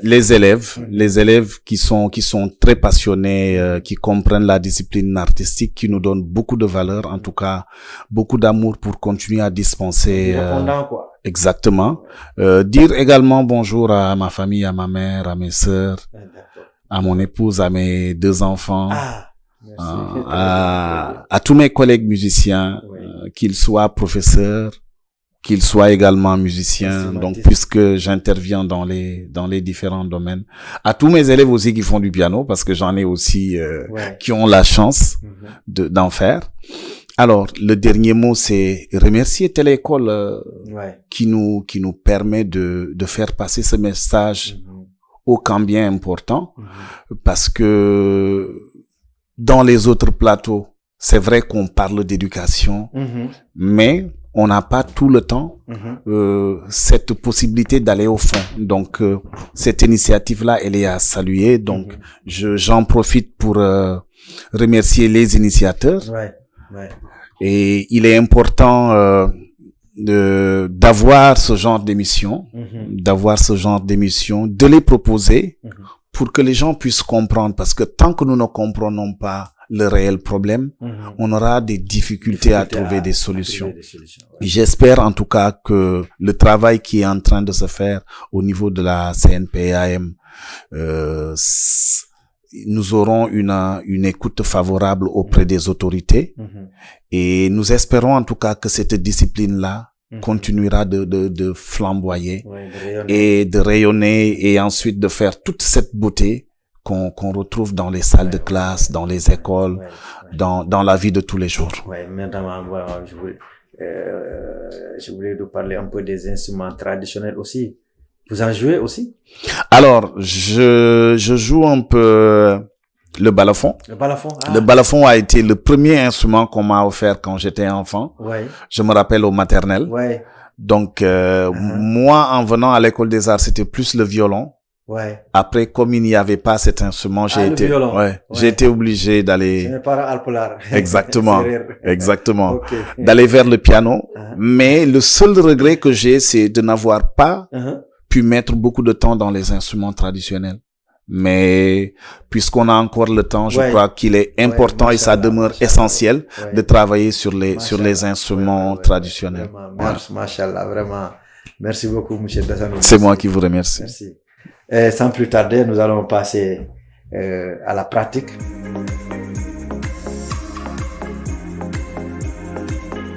Les élèves qui sont très passionnés, qui comprennent la discipline artistique, qui nous donnent beaucoup de valeur, en tout cas, beaucoup d'amour pour continuer à dispenser. Quoi. Exactement. Dire également bonjour à ma famille, à ma mère, à mes sœurs, à mon épouse, à mes 2 enfants, à tous mes collègues musiciens, qu'ils soient professeurs, qu'ils soient également musiciens, donc puisque j'interviens dans les différents domaines, à tous mes élèves aussi qui font du piano, parce que j'en ai aussi qui ont la chance d'en faire. Alors, le dernier mot, c'est remercier telle école qui nous permet de faire passer ce message ô combien important, parce que dans les autres plateaux, c'est vrai qu'on parle d'éducation, mais on n'a pas tout le temps cette possibilité d'aller au fond. Donc, cette initiative-là, elle est à saluer. Donc, j'en profite pour remercier les initiateurs. Et il est important d'avoir ce genre d'émission, de les proposer pour que les gens puissent comprendre. Parce que tant que nous ne comprenons pas le réel problème, on aura des difficultés à trouver des solutions. J'espère en tout cas que le travail qui est en train de se faire au niveau de la CNPAM, nous aurons une écoute favorable auprès des autorités et nous espérons en tout cas que cette discipline-là continuera de flamboyer et de rayonner et ensuite de faire toute cette beauté qu'on retrouve dans les salles de classe, dans les écoles, dans la vie de tous les jours. Maintenant, je voulais vous parler un peu des instruments traditionnels aussi. Vous en jouez aussi? Alors, je joue un peu le balafon. Le balafon? Le balafon a été le premier instrument qu'on m'a offert quand j'étais enfant. Je me rappelle au maternel. Donc, moi, en venant à l'école des arts, c'était plus le violon. Après, comme il n'y avait pas cet instrument, j'ai été obligé d'aller. Exactement. D'aller vers le piano. Mais le seul regret que j'ai, c'est de n'avoir pas pu mettre beaucoup de temps dans les instruments traditionnels. Mais puisqu'on a encore le temps, je crois qu'il est important et ça demeure essentiel de travailler sur les instruments traditionnels. Machallah, vraiment. Merci beaucoup, monsieur Dassanou. C'est moi qui vous remercie. Merci. Et sans plus tarder, nous allons passer à la pratique.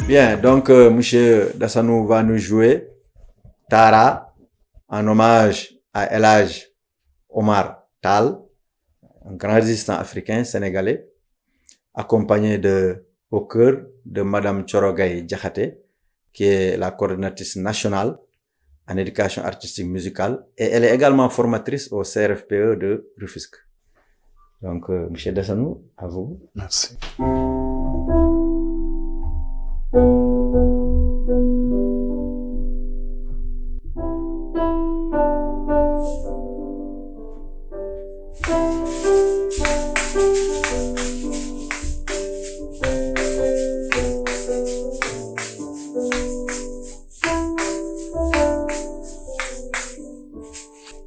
Bien, donc Monsieur Dassanou va nous jouer Tara en hommage à El Hadj Omar Tall, un grand résistant africain sénégalais, accompagné au chœur de Madame Thiorogay Diakhaté, qui est la coordinatrice nationale en éducation artistique musicale, et elle est également formatrice au CRFPE de Rufisque. Donc, Monsieur Dassanou, à vous. Merci.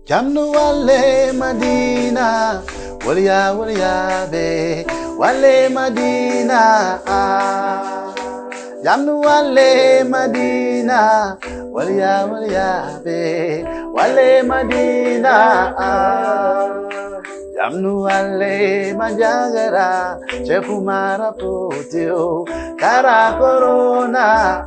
Jamnu wale Madina, waliya waliya be, wale Madina. Jamnu wale Madina, waliya waliya be, wale Madina. Jamnu wale Manjagara, Cheikh Umar Foutiyou, Kara Corona.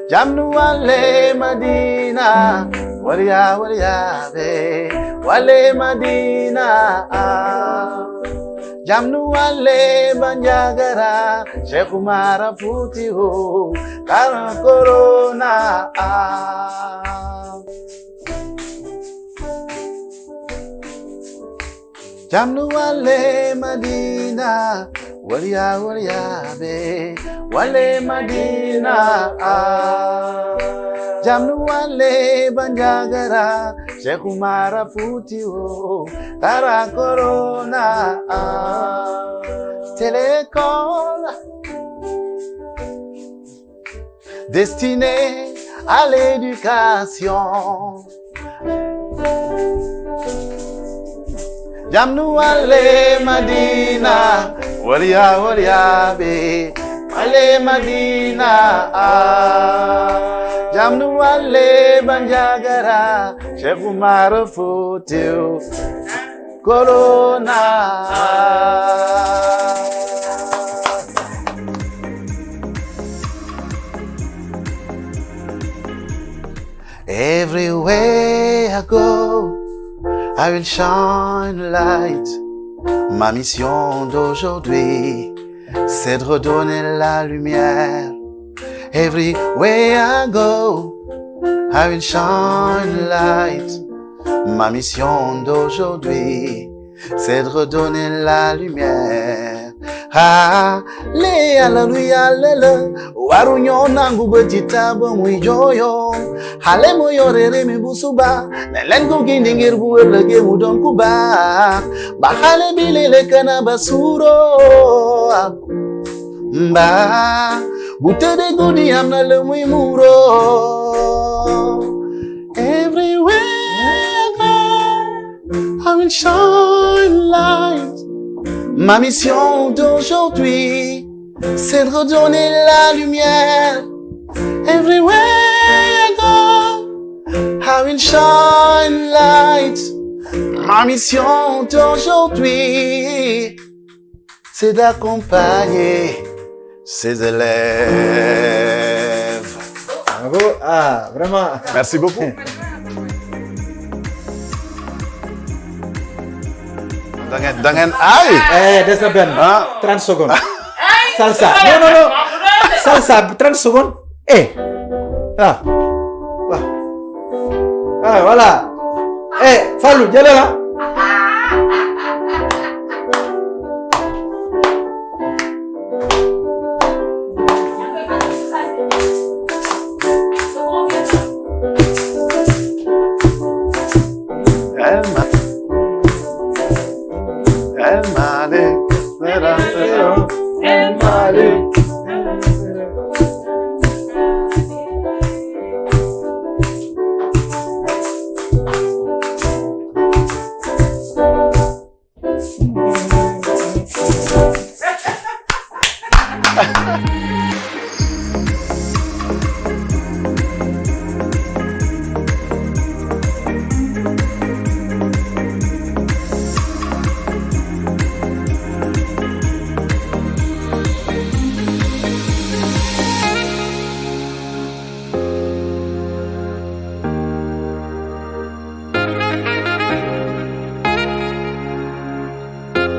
Jamnu wale Madina, waliya waliya be, wale Madina. Jamnu wale Banjagara, Cheikh Umar Foutiyou, Kara Corona. Jamnu wale Madina, waliya waliya be, wale Madina. Jamnu wale Banjagara, Cheikh Umar Foutiyou, Kara Corona. Télécole destinée à l'éducation. Jamnu wale Madina, waliya waliya be, wale Madina. Jamnu wale Banjagara, Cheikh Umar Foutiyou, Corona. Everywhere I go, I will shine a light. Ma mission d'aujourd'hui, c'est de redonner la lumière. Everywhere I go, I will shine a light. Ma mission d'aujourd'hui, c'est de redonner la lumière. Hallelujah, warunyo nangu betitabo mwijoyo. Hale moyo rere mi busuba, nelengo gindingir buwelege mudon kuba. Bahale bilele kana basuro. Mba, butede gudi amna le muro. Everywhere I go, I will shine light. Ma mission d'aujourd'hui, c'est de redonner la lumière. Everywhere I go, I will shine light. Ma mission d'aujourd'hui, c'est d'accompagner ses élèves. Bravo. Ah, vraiment. Merci beaucoup. Dangen aïe. Des na benn. 30 secondes. Salsa. Non. Salsa, 30 secondes. Ah, voilà. Fallou, jëlee la. Elle